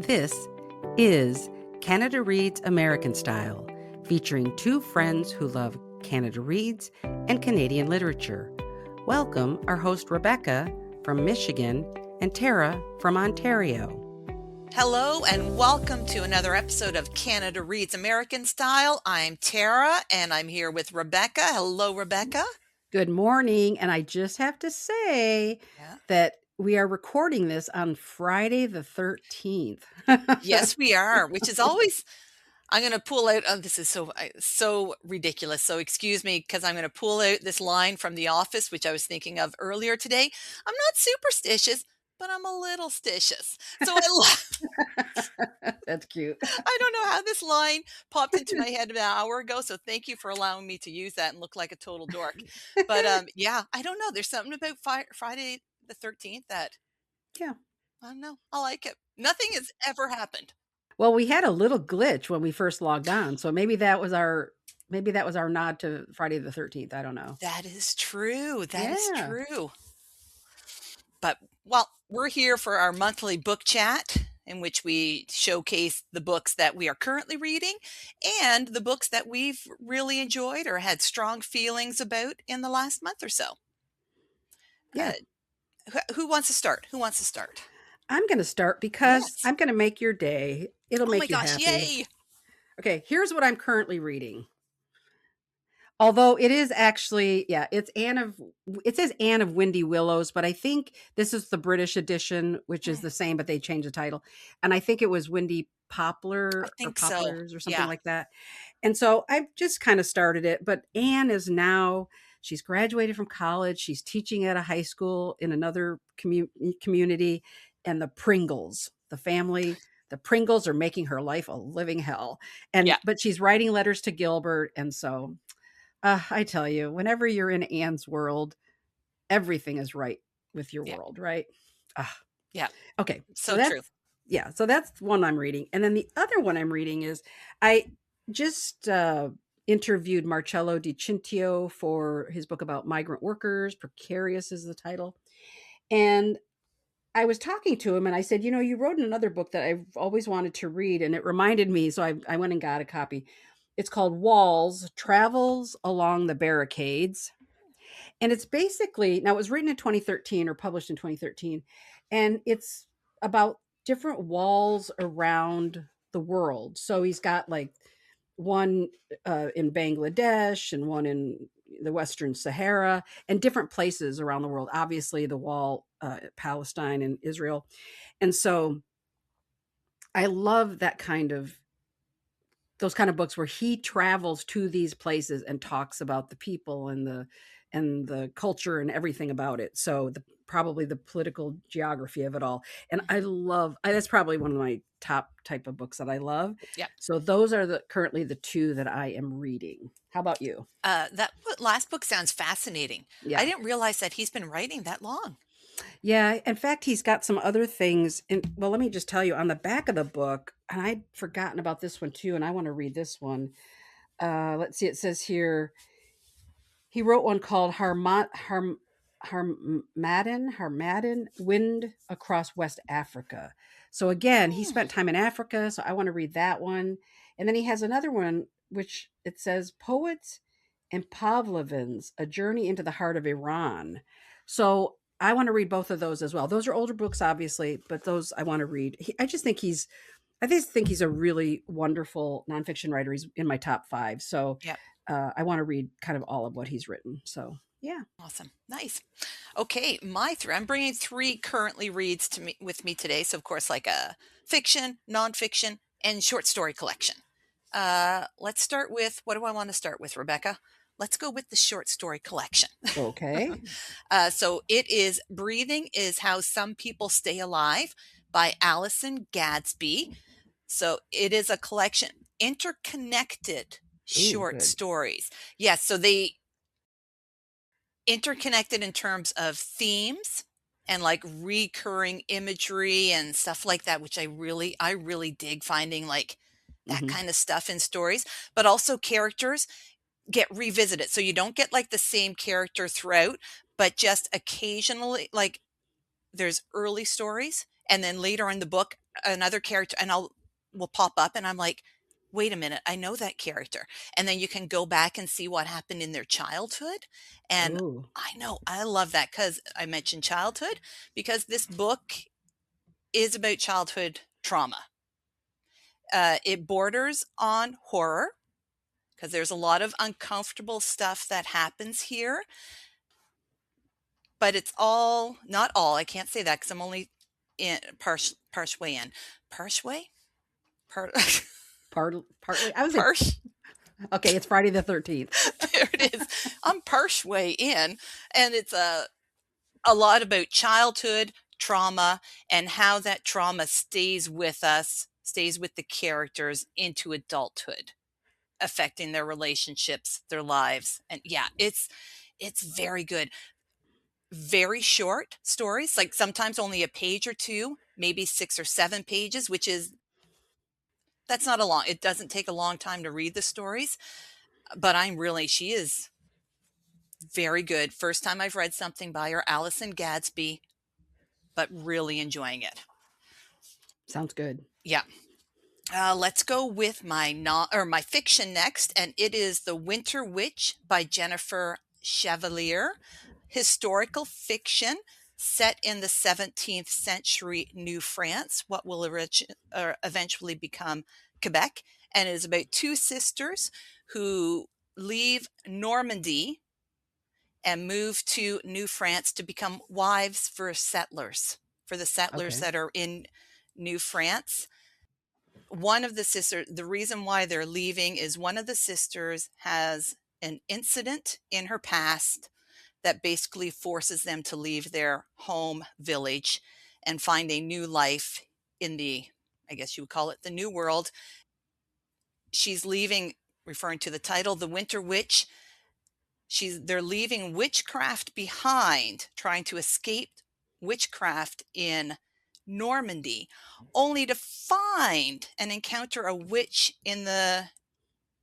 This is Canada Reads American Style, featuring two friends who love Canada Reads and Canadian literature. Welcome our host Rebecca from Michigan and Tara from Ontario. Hello and welcome to another episode of Canada Reads American Style. I'm Tara and I'm here with Rebecca. Hello, Rebecca. Good morning. And I just have to say that we are recording this on Friday the 13th. Yes, we are, which is always, I'm going to pull out, this is so ridiculous. So excuse me, because I'm going to pull out this line from The Office, which I was thinking of earlier today. I'm not superstitious, but I'm a little stitious. So I love That's cute. I don't know how this line popped into my head an hour ago, so thank you for allowing me to use that and look like a total dork. But yeah, I don't know. There's something about Friday the 13th that, Yeah. I don't know. I like it. Nothing has ever happened. Well, we had a little glitch when we first logged on, so maybe that was our nod to Friday the 13th. I don't know. That is true. That is Yeah. true. But, well, we're here for our monthly book chat in which we showcase the books that we are currently reading and the books that we've really enjoyed or had strong feelings about in the last month or so. Yeah. Who wants to start? Who wants to start? I'm going to start because Yes. I'm going to make your day. It'll Oh make my you gosh, happy. yay! Okay, here's what I'm currently reading. Although it is actually, it says Anne of Windy Willows, but I think this is the British edition, which is the same, but they changed the title. And I think it was Windy Poplar I think or Poplars so. or something Yeah. like that. And so I've just kind of started it, but Anne is now, she's graduated from college. She's teaching at a high school in another community, and the Pringles, the Pringles are making her life a living hell. But she's writing letters to Gilbert. And so I tell you, whenever you're in Anne's world, everything is right with your world, right? Yeah. Okay. So that's true. Yeah. So that's one I'm reading. And then the other one I'm reading is I just interviewed Marcello di Cintio for his book about migrant workers. Precarious is the title. And I was talking to him and I said, you wrote another book that I've always wanted to read. And it reminded me. So I went and got a copy. It's called Walls, Travels Along the Barricades. And it's basically, now it was written in 2013 or published in 2013. And it's about different walls around the world. So he's got like one in Bangladesh and one in the Western Sahara and different places around the world. Obviously, the wall, Palestine and Israel. And so I love those kind of books where he travels to these places and talks about the people and the culture and everything about it. So probably the political geography of it all. And that's probably one of my top type of books that I love. Yeah. So those are currently the two that I am reading. How about you? That last book sounds fascinating. Yeah. I didn't realize that he's been writing that long. Yeah. In fact, he's got some other things. And well, let me just tell you on the back of the book, and I'd forgotten about this one too, and I want to read this one. Let's see. It says here, he wrote one called Harmadden, Wind Across West Africa. So again, he spent time in Africa, so I want to read that one. And then he has another one, which it says Poets and Pavlovins, A Journey into the Heart of Iran. So I want to read both of those as well. Those are older books, obviously, but those I want to read. I just think he's a really wonderful nonfiction writer. He's in my top 5. So I want to read kind of all of what he's written. So yeah. Awesome. Nice. Okay. I'm bringing 3 currently reads with me today. So of course, like a fiction, nonfiction, and short story collection. Let's start with, what do I want to start with, Rebecca? Let's go with the short story collection. Okay. So it is Breathing is How Some People Stay Alive by Alison, Gadsby. So it is a collection, interconnected short stories. Yes. So they interconnected in terms of themes and like recurring imagery and stuff like that, which I really dig finding like that kind of stuff in stories, but also characters get revisited. So you don't get like the same character throughout, but just occasionally, like there's early stories And then later in the book, another character, and will pop up, and I'm like, wait a minute, I know that character. And then you can go back and see what happened in their childhood. And Ooh. I know, I love that, because I mentioned childhood, because this book is about childhood trauma. It borders on horror, because there's a lot of uncomfortable stuff that happens here. But it's all, not all, I can't say that because I'm only in partially in. Partially? Part Partly. I was like, Parsh. okay, it's Friday the 13th. There it is. I'm partially in, and it's a lot about childhood trauma and how that trauma stays with us, stays with the characters into adulthood, affecting their relationships, their lives. And yeah, it's very good. Very short stories, like sometimes only a page or two, maybe 6 or 7 pages, which is, that's not a long, it doesn't take a long time to read the stories, but she is very good. First time I've read something by her, Alison Gadsby, but really enjoying it. Sounds good. Yeah. Let's go with my fiction next, and it is The Winter Witch by Jennifer Chevalier. Historical fiction set in the 17th century New France, what will eventually become Quebec, and it is about 2 sisters who leave Normandy and move to New France to become wives for the settlers Okay. that are in New France. One of the sisters, the reason why they're leaving is one of the sisters has an incident in her past that basically forces them to leave their home village and find a new life in the, I guess you would call it, the new world. She's leaving, referring to the title, The Winter Witch. They're leaving witchcraft behind, trying to escape witchcraft in Normandy, only to find and encounter a witch in the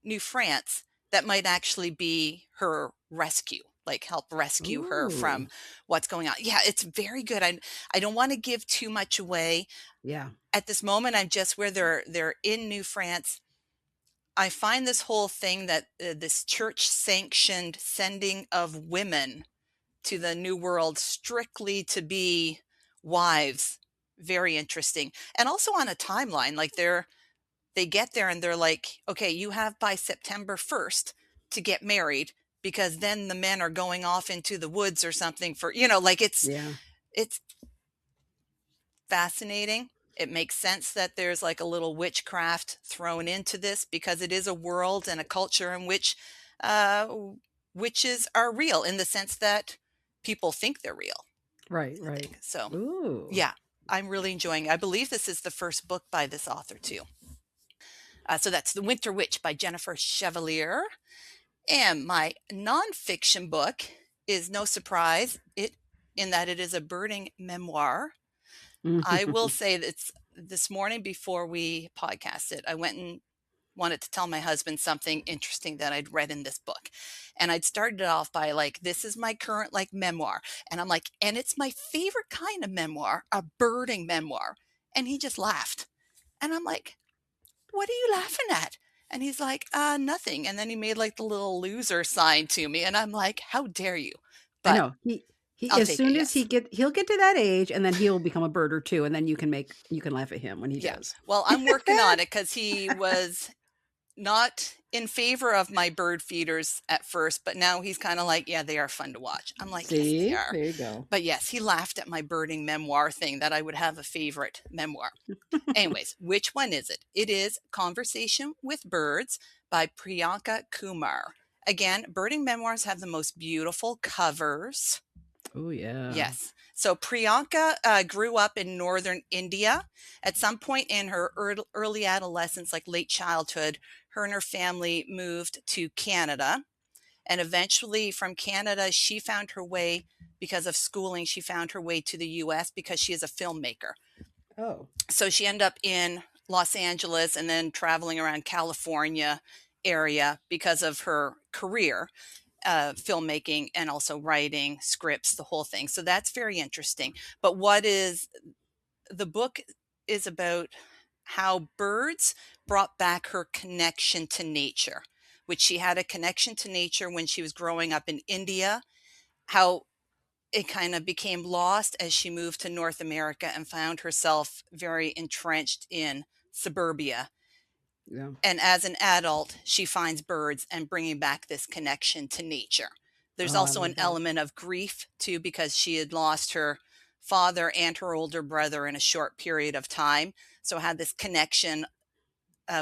New France that might actually be her rescue, like help rescue her Ooh. from what's going on. Yeah, it's very good. I don't want to give too much away. Yeah. At this moment, I'm just where they're in New France. I find this whole thing that this church sanctioned sending of women to the New World strictly to be wives very interesting, and also on a timeline. Like they get there and they're like, okay, you have by September 1st to get married, because then the men are going off into the woods or something for, like Yeah. it's fascinating. It makes sense that there's like a little witchcraft thrown into this, because it is a world and a culture in which uh, witches are real, in the sense that people think they're real. Right. I Right. think so. Ooh. Yeah, I'm really enjoying it. I believe this is the first book by this author too. So that's The Winter Witch by Jennifer Chevalier. And my nonfiction book is, no surprise, in that it is a birding memoir. I will say that this morning before we podcasted, I went and wanted to tell my husband something interesting that I'd read in this book. And I'd started it off by like, this is my current like memoir. And I'm like, and it's my favorite kind of memoir, a birding memoir. And he just laughed. And I'm like, what are you laughing at? And he's like, nothing. And then he made like the little loser sign to me. And I'm like, how dare you? I But know. He I'll as take it. soon as Yes. he'll get to that age, and then he'll become a birder too, and then you can laugh at him when he Yeah. does. Well, I'm working on it, because he was not in favor of my bird feeders at first, but now he's kind of like, yeah, they are fun to watch. I'm like, yes, they See? are. There you go. But yes, he laughed at my birding memoir thing, that I would have a favorite memoir. Anyways, which one is it? It is Conversation with Birds by Priyanka Kumar. Again, birding memoirs have the most beautiful covers. Oh yeah. Yes. So Priyanka grew up in northern India. At some point in her early adolescence, like late childhood, her and her family moved to Canada. And eventually from Canada, she found her way, because of schooling, she found her way to the US, because she is a filmmaker. Oh. So she ended up in Los Angeles and then traveling around California area because of her career, filmmaking and also writing scripts, the whole thing. So that's very interesting. But what is the book is about how birds brought back her connection to nature, which she had a connection to nature when she was growing up in India, how it kind of became lost as she moved to North America and found herself very entrenched in suburbia. Yeah. And as an adult, she finds birds and bringing back this connection to nature. There's Oh, I also love an that. element of grief too, because she had lost her father and her older brother in a short period of time. So had this connection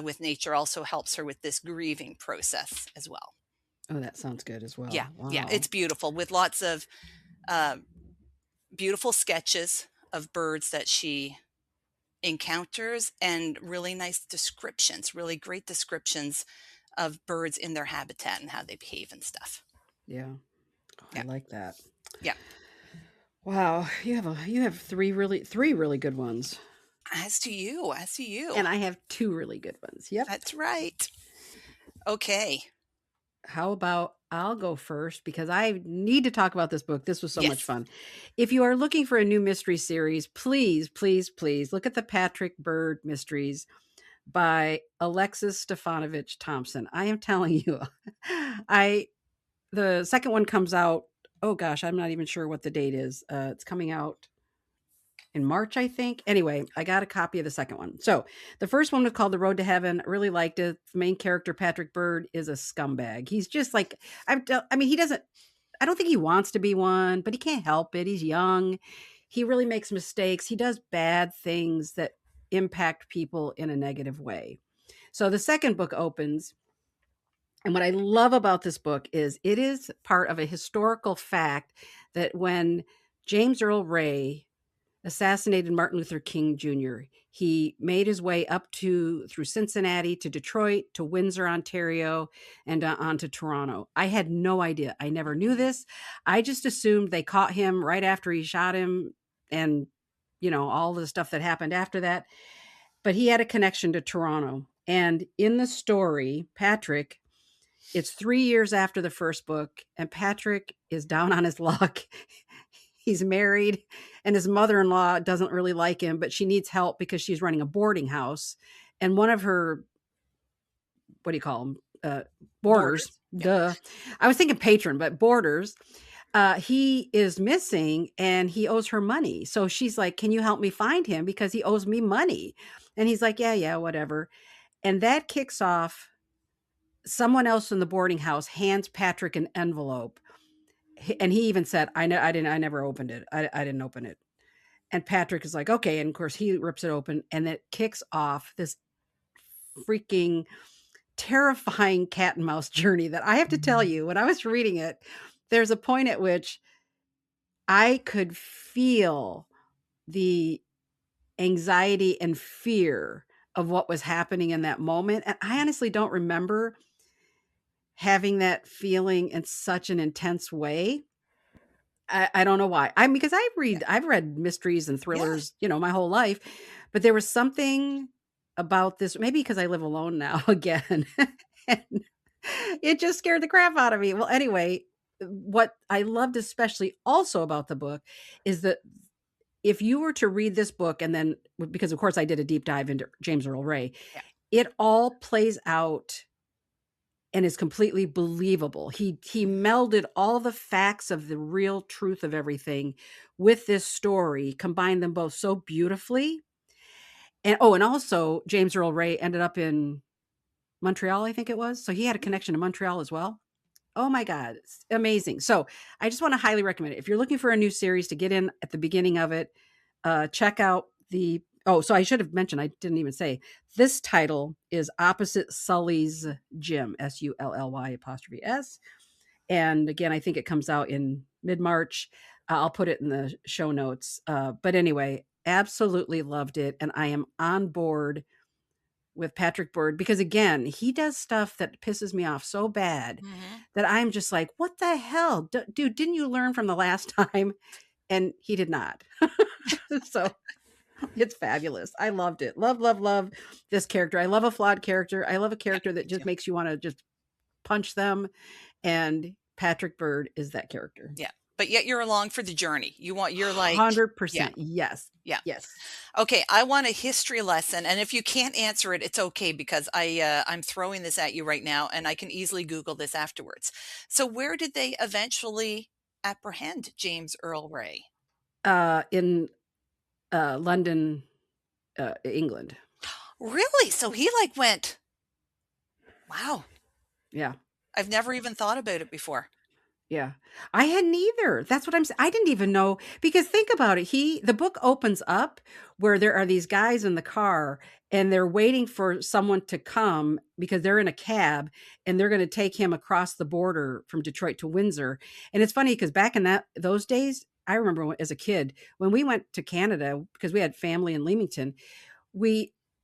with nature also helps her with this grieving process as well. Oh, that sounds good as Yeah, well. yeah, Wow. it's beautiful with lots of uh, beautiful sketches of birds that she encounters and really nice descriptions, really great descriptions of birds in their habitat and how they behave and stuff. Yeah. Oh, I Yeah, like that. yeah. Wow, you have three really good ones. As to you, as to you. And I have two really good ones. Yep. That's right. Okay. How about I'll go first because I need to talk about this book. This was so much Yes. fun. If you are looking for a new mystery series, please, please, please look at the Patrick Bird Mysteries by Alexis Stefanovich-Thomson. I am telling you, I the second one comes out. Oh gosh, I'm not even sure what the date is. It's coming out in March, I think. Anyway, I got a copy of the second one. So the first one was called The Road to Heaven. I really liked it. The main character, Patrick Bird, is a scumbag. He's just like, I mean, he doesn't, I don't think he wants to be one, but he can't help it. He's young. He really makes mistakes. He does bad things that impact people in a negative way. So the second book opens. And what I love about this book is it is part of a historical fact that when James Earl Ray assassinated Martin Luther King Jr., he made his way up through Cincinnati to Detroit to Windsor, Ontario, and on to Toronto. I had no idea. I never knew Mhm. this. I just assumed they caught him right after he shot him and, all the stuff that happened after that. But he had a connection to Toronto. And in the story, Patrick, it's 3 years after the first book, and Patrick is down on his luck. He's married, and his mother in law doesn't really like him, but she needs help because she's running a boarding house. And one of her, what do you call them? Boarders, Borders. Yeah. duh. I was thinking patron, but boarders. He is missing and he owes her money. So she's like, "Can you help me find him? Because he owes me money." And he's like, "Yeah, yeah, whatever." And that kicks off someone else in the boarding house hands Patrick an envelope. And he even said, I never opened it. I didn't open it. And Patrick is like, okay. And of course, he rips it open and it kicks off this freaking terrifying cat and mouse journey that I have to tell you, when I was reading it, there's a point at which I could feel the anxiety and fear of what was happening in that moment. And I honestly don't remember having that feeling in such an intense way. I don't know why. I mean, because Yeah. I've read mysteries and Yeah. thrillers, my whole life, but there was something about this, maybe because I live alone now again, and it just scared the crap out of me. Well, anyway, what I loved especially also about the book is that if you were to read this book and then, because of course I did a deep dive into James Earl Ray, Yeah. it all plays out and is completely believable. He melded all the facts of the real truth of everything with this story, combined them both so beautifully. And and also James Earl Ray ended up in Montreal, I think it was. So he had a connection to Montreal as well. Oh my God, it's amazing. So I just want to highly recommend it. If you're looking for a new series to get in at the beginning of it, check out the. Oh, so I should have mentioned, I didn't even say this title is Opposite Sully's Gym, Sully apostrophe S. And again, I think it comes out in mid March. I'll put it in the show notes. But anyway, absolutely loved it. And I am on board with Patrick Bird because again, he does stuff that pisses me off so bad Hmm. that I'm just like, what the hell? Dude, didn't you learn from the last time? And he did not. So it's fabulous. I loved it. Love, love, love this character. I love a flawed character. I love a Yeah. character that Me just too. makes you want to just punch them. And Patrick Bird is that character. Yeah. but yet you're along for the journey. You're like, yeah, 100%. Yes. yeah. Yes. Okay, I want a history lesson, and if you can't answer it, it's okay because I'm throwing this at you right now, and I can easily Google this afterwards. So, where did they eventually apprehend James Earl Ray? In London, England. Really? So he like went, wow. Yeah. I've never even thought about it before. Yeah. I hadn't either. That's what I'm saying. I didn't even know because think about it. The book opens up where there are these guys in the car and they're waiting for someone to come because they're in a cab and they're going to take him across the border from Detroit to Windsor. And it's funny because back in those days, I remember as a kid when we went to Canada because we had family in Leamington.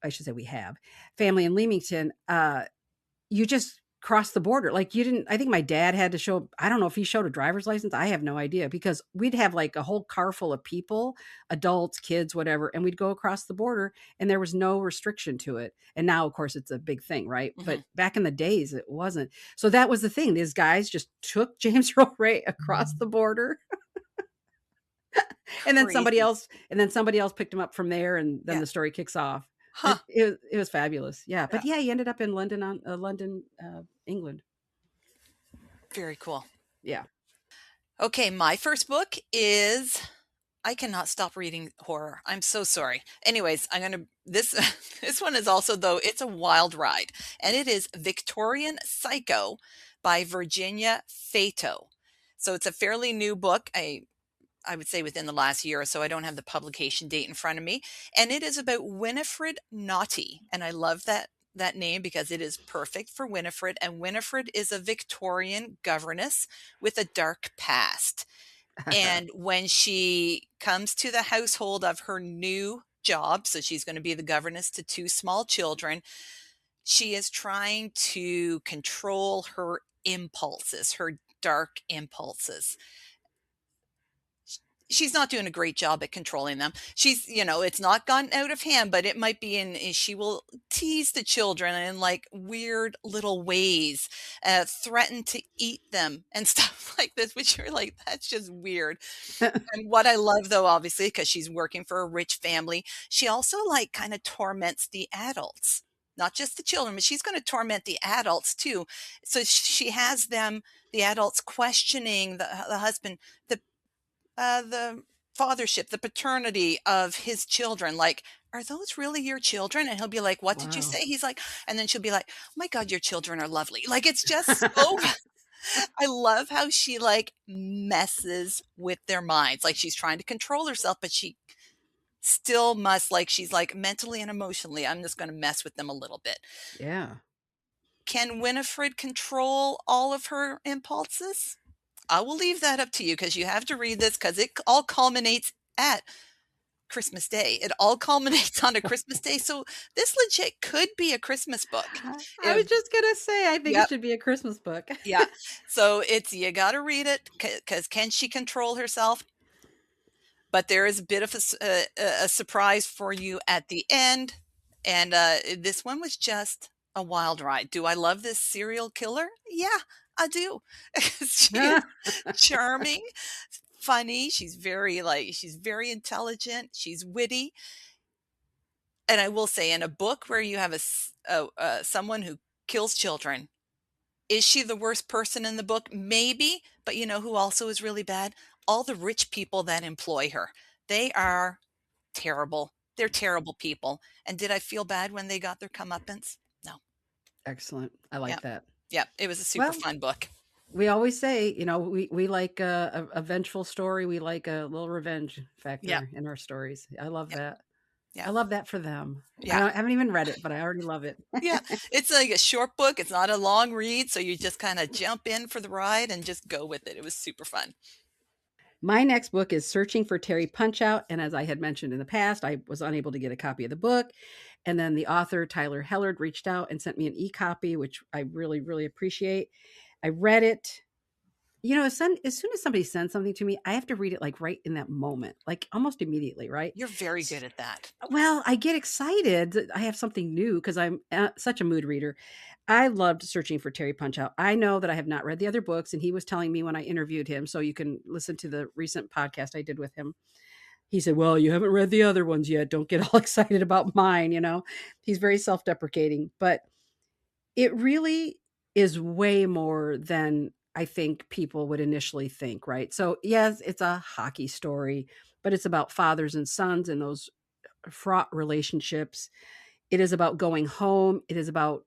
I should say we have family in Leamington. You just cross the border. Like you didn't, I think my dad had to show, I don't know if he showed a driver's license. I have no idea because we'd have like a whole car full of people, adults, kids, whatever. And we'd go across the border and there was no restriction to it. And now of course it's a big thing, right? Hmm. But back in the days it wasn't. So that was the thing. These guys just took James Earl Ray across the border Crazy. and then somebody else picked him up from there. And then Yeah. the story kicks off. Huh. It was fabulous. Yeah. Yeah. But yeah, he ended up in London, England. Very cool. Yeah. Okay, my first book is I cannot stop reading horror. I'm so sorry. Anyways, I'm gonna this this one is also though it's a wild ride, and it is Victorian Psycho by Virginia Fato. So it's a fairly new book. I would say within the last year or so. I don't have the publication date in front of me. And it is about Winifred Naughty. And I love that name because it is perfect for Winifred. And Winifred is a Victorian governess with a dark past. And when she comes to the household of her new job, so she's going to be the governess to two small children, she is trying to control her impulses, her dark impulses. She's not doing a great job at controlling them. It's not gotten out of hand, but it might be she will tease the children in like weird little ways, threaten to eat them and stuff like this, which you're like, that's just weird. And what I love though, obviously, because she's working for a rich family, she also like kind of torments the adults, not just the children, but she's going to torment the adults too. So she has the adults questioning the husband, the fathership, the paternity of his children. Like, are those really your children? And he'll be like, what did you Wow. say? He's like, and then she'll be like, oh my God, your children are lovely. Like, it's just so, I love how she like messes with their minds. Like, she's trying to control herself, but she still must, like, she's like mentally and emotionally, I'm just going to mess with them a little bit. Yeah. Can Winifred control all of her impulses? I will leave that up to you because you have to read this because it all culminates at Christmas Day. It all culminates on a Christmas Day. So this legit could be a Christmas book. I If was just gonna say, I think it Yep, should be a Christmas book. yeah. So you got to read it because can she control herself? But there is a bit of a surprise for you at the end. And this one was just a wild ride. Do I love this serial killer? Yeah, I do. She is charming, funny. She's very intelligent. She's witty. And I will say, in a book where you have someone who kills children, is she the worst person in the book? Maybe, but you know who also is really bad? All the rich people that employ her. They are terrible. They're terrible people. And did I feel bad when they got their comeuppance? No. Excellent. I Yeah. like that. Yeah. It was a super Well, fun book. we always say, we like a vengeful story. We like a little revenge Yeah. factor in our stories. I love Yeah. that. Yeah. I love that for them. Yeah. I haven't even read it, but I already love it. Yeah. It's like a short book. It's not a long read. So you just kind of jump in for the ride and just go with it. It was super fun. My next book is Searching for Terry Punchout. And as I had mentioned in the past, I was unable to get a copy of the book. And then the author, Tyler Hellard, reached out and sent me an e copy, which I really, really appreciate. I read it. as soon as somebody sends something to me, I have to read it like right in that moment, like almost immediately, right? You're very good at that. Well, I get excited that I have something new because I'm such a mood reader. I loved searching for Terry Punchout. I know that I have not read the other books, and he was telling me when I interviewed him, so you can listen to the recent podcast I did with him. He said, "Well, you haven't read the other ones yet. Don't get all excited about mine." He's very self deprecating, but it really is way more than I think people would initially think, right? So, yes, it's a hockey story, but it's about fathers and sons and those fraught relationships. It is about going home. It is about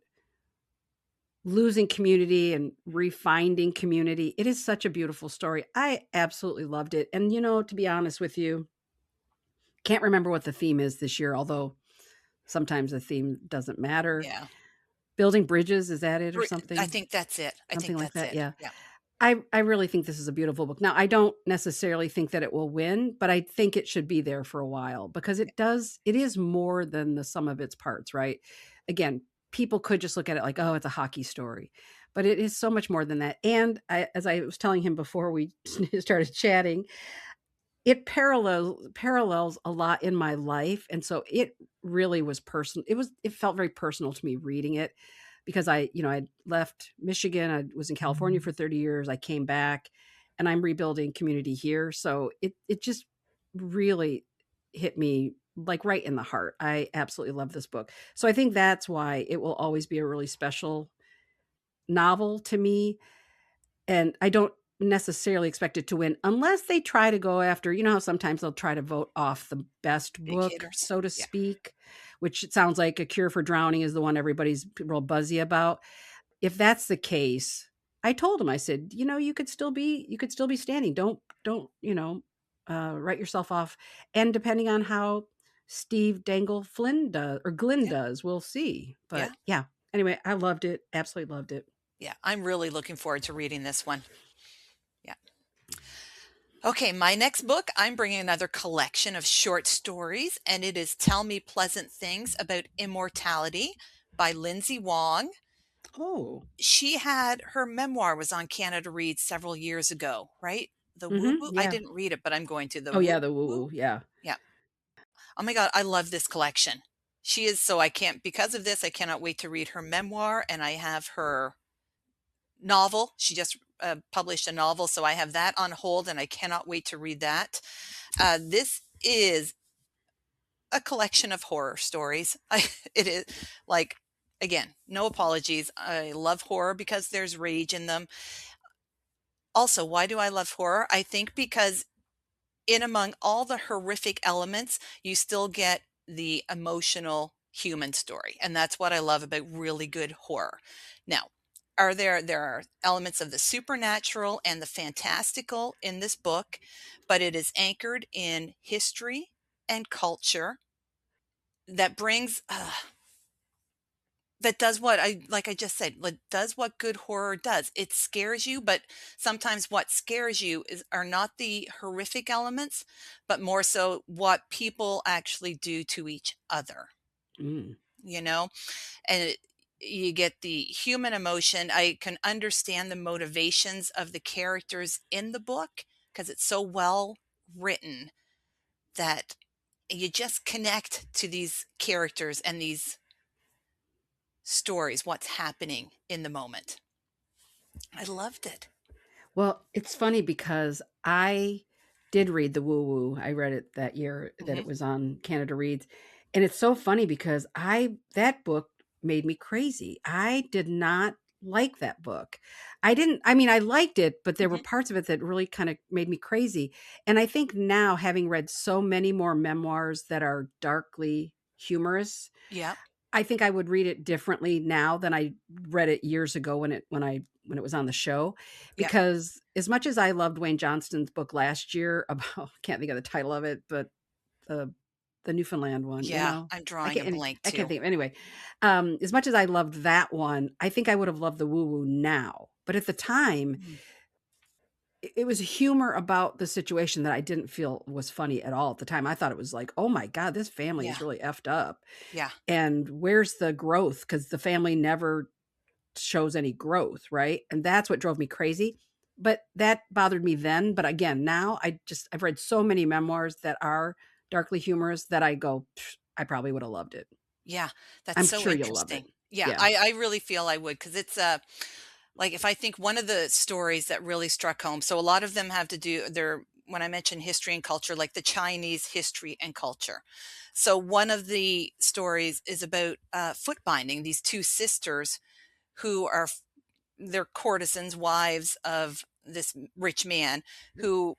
losing community and refinding community. It is such a beautiful story. I absolutely loved it. And, to be honest with you, can't remember what the theme is this year, although sometimes the theme doesn't matter. Yeah. Building bridges, is that it or I something? think that's it. I Something think like that's that. it. Yeah. Yeah. I really think this is a beautiful book. Now, I don't necessarily think that it will win, but I think it should be there for a while because it is more than the sum of its parts, right? Again, people could just look at it like, oh, it's a hockey story, but it is so much more than that. And as I was telling him before we started chatting, it parallels a lot in my life, and so it really was personal. It felt very personal to me reading it because I left Michigan. I was in California for 30 years. I came back and I'm rebuilding community here. So it just really hit me like right in the heart. I absolutely love this book. So I think that's why it will always be a really special novel to me, and I don't necessarily expect it to win unless they try to go after, how sometimes they'll try to vote off the best Big book, hitters. so to Yeah. speak, which it sounds like A Cure for Drowning is the one everybody's real buzzy about. If that's the case, I told him, I said, you could still be standing. Don't, write yourself off. And depending on how Steve Dangle Flynn does or Glynn Yeah. does, we'll see. Yeah. But yeah. Anyway, I loved it. Absolutely loved it. Yeah. I'm really looking forward to reading this one. Yeah. Okay, my next book, I'm bringing another collection of short stories, and it is Tell Me Pleasant Things About Immortality by Lindsay Wong. Oh. She had her memoir was on Canada Reads several years ago, right? The Woo Woo. I Yeah. didn't read it, but I'm going to. The Oh, Woo yeah, the woo Woo. woo, yeah. Yeah. Oh my God, I love this collection. She is so I can't because of this, I cannot wait to read her memoir, and I have her novel. She just published a novel, so I have that on hold, and I cannot wait to read that. This is a collection of horror stories. It is like, again, no apologies. I love horror because there's rage in them. Also, why do I love horror? I think because in among all the horrific elements, you still get the emotional human story. And that's what I love about really good horror. Now, there are elements of the supernatural and the fantastical in this book, but it is anchored in history and culture that brings that does what I like I just said, like, does what good horror does. It scares you, but sometimes what scares you are not the horrific elements, but more so what people actually do to each other, Mm. you know? And you get the human emotion. I can understand the motivations of the characters in the book because it's so well written that you just connect to these characters and these stories, what's happening in the moment. I loved it. Well, it's funny because I did read the Woo Woo. I read it that year that it Mhm. was on Canada Reads, and it's so funny because I that book made me crazy. I did not like that book. I mean, I liked it, but there were Mhm. parts of it that really kind of made me crazy. And I think now, having read so many more memoirs that are darkly humorous, Yeah. I think I would read it differently now than I read it years ago when it was on the show, Yeah. because as much as I loved Wayne Johnston's book last year about I can't think of the title of it, but the the Newfoundland one, Yeah. I'm drawing a blank I can't too. think of anyway. As much as I loved that one, I think I would have loved the Woo Woo now. But at the time, Mhm. it was humor about the situation that I didn't feel was funny at all at the time. I thought it was like, "Oh my god, this family is Yeah. really effed up." Yeah. And where's the growth? Because the family never shows any growth, right? And that's what drove me crazy. but that bothered me then. But again, now I've read so many memoirs that are darkly humorous that I go, I probably would have loved it. Yeah, that's I'm so sure you'll love interesting. it. Yeah, Yeah. I really feel I would, because it's, like, if I think one of the stories that really struck home, so a lot of them have to do they're when I mention history and culture, like the Chinese history and culture. So one of the stories is about, foot binding, these 2 sisters who are they're courtesans, wives of this rich man, who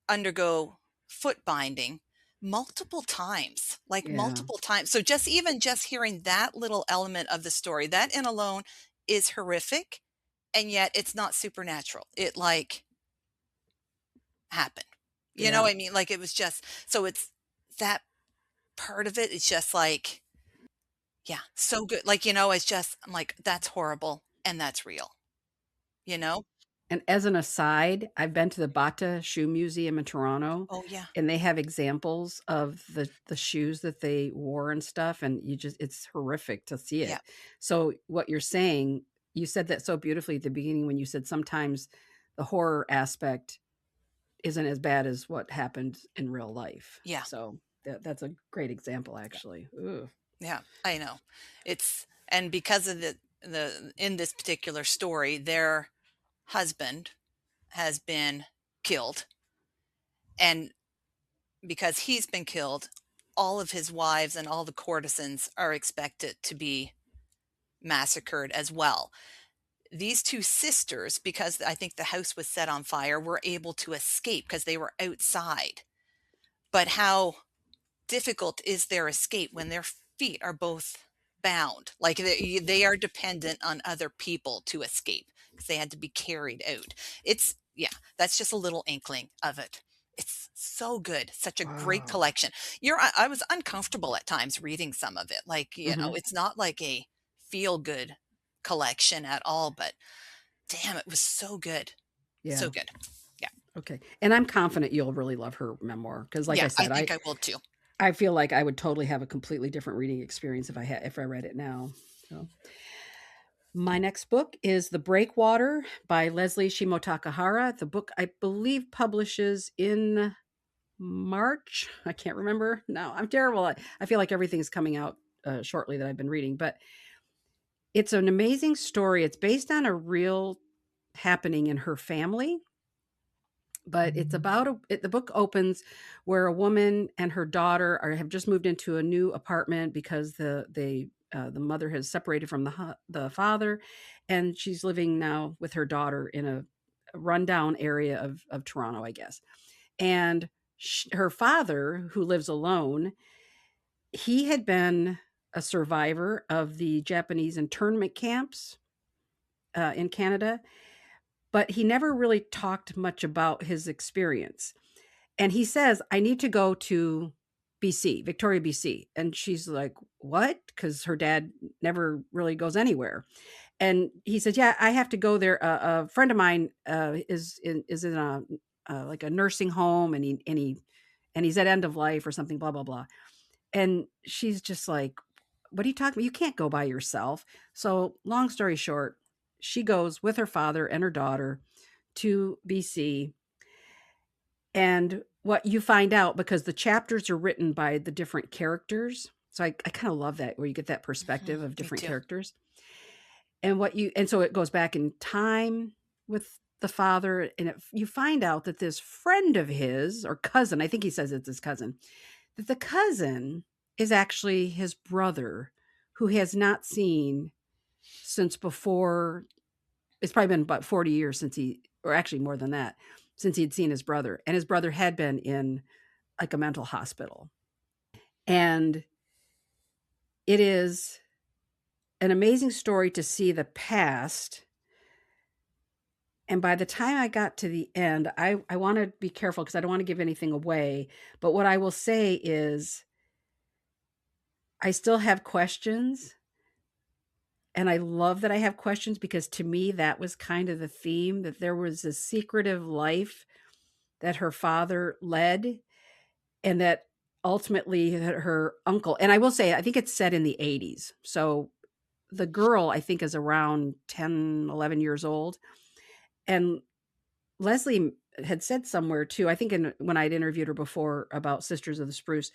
undergo foot binding multiple times, like Yeah. multiple times. So just even just hearing that little element of the story, that in alone is horrific, and yet it's not supernatural. It like happened. You know Yeah. what I mean? Like it was just so it's that part of it is just like, yeah, so good. Like, it's just I'm like, that's horrible and that's real, you know? And as an aside, I've been to the Bata Shoe Museum in Toronto, Oh yeah. and they have examples of the shoes that they wore and stuff, and it's horrific to see Yeah. it. So what you're saying, you said that so beautifully at the beginning when you said sometimes the horror aspect isn't as bad as what happened in real life. Yeah. So that's a great example, actually. Ooh. Yeah, I know. It's and because of the in this particular story, their husband has been killed, and because he's been killed, all of his wives and all the courtesans are expected to be massacred as well. These 2 sisters, because I think the house was set on fire, were able to escape because they were outside. But how difficult is their escape when their feet are both bound? Like they are dependent on other people to escape because they had to be carried out. It's yeah, that's just a little inkling of it. It's so good, such a great Wow. collection. I was uncomfortable at times reading some of it. Like, Hmm. it's not like a feel good collection at all, but damn, it was so good. So Yeah. good. Yeah. Okay. And I'm confident you'll really love her memoir because, like Yeah, I I said, think I will too. I feel like I would totally have a completely different reading experience if I read it now. So, my next book is The Breakwater by Leslie Shimotakahara. The book I believe publishes in March. I can't remember. No, I'm terrible. I feel like everything's coming out shortly that I've been reading, but it's an amazing story. It's based on a real happening in her family, but it's about the book opens where a woman and her daughter have just moved into a new apartment because the mother has separated from the father, and she's living now with her daughter in a rundown area of Toronto, I guess. And her father, who lives alone, he had been a survivor of the Japanese internment camps in Canada, but he never really talked much about his experience. And he says, I need to go to BC, Victoria, BC. And she's like, what? Because her dad never really goes anywhere. And he said, yeah, I have to go there. A friend of mine is in a like a nursing home, and he's at end of life or something, blah, blah, blah. And she's just like, what are you talking about? You can't go by yourself. So long story short, she goes with her father and her daughter to BC. And what you find out, because the chapters are written by the different characters. So I kind of love that where you get that perspective of Me different too. characters. And so it goes back in time with the father. And you find out that this friend of his or cousin, I think he says it's his cousin, that the cousin is actually his brother who he has not seen since before. It's probably been about 40 years since or actually more than that, since he'd seen his brother. And his brother had been in like a mental hospital. And it is an amazing story to see the past. And by the time I got to the end, I want to be careful because I don't want to give anything away. But what I will say is, I still have questions. And I love that I have questions because to me, that was kind of the theme that there was a secretive life that her father led, and that ultimately her uncle, and I will say, I think it's set in the 80s. So the girl, I think, is around 10, 11 years old. And Leslie had said somewhere too, I think when I'd interviewed her before about Sisters of the Spruce,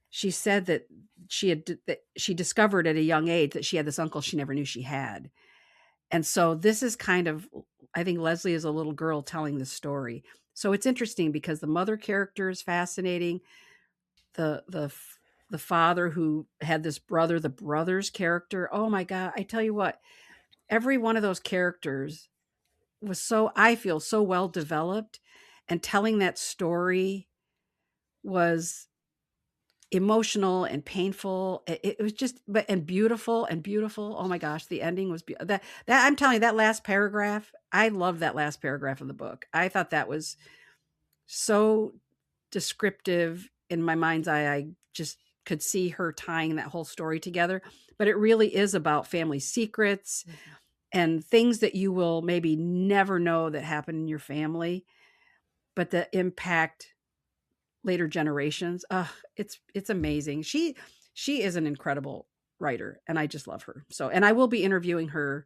she said that she discovered at a young age that she had this uncle she never knew she had. And so this is kind of, I think Leslie is a little girl telling the story. So it's interesting because the mother character is fascinating. The father who had this brother, the brother's character. Oh my god, I tell you what, every one of those characters was so, I feel, so well developed, and telling that story was emotional and painful. It was just, but and beautiful and beautiful. Oh my gosh, the ending was that I'm telling you, that last paragraph, I loved that last paragraph of the book. I thought that was so descriptive in my mind's eye. I just could see her tying that whole story together. But it really is about family secrets Mhm. and things that you will maybe never know that happen in your family, but the impact later generations. It's amazing. She is an incredible writer, and I just love her. So, and I will be interviewing her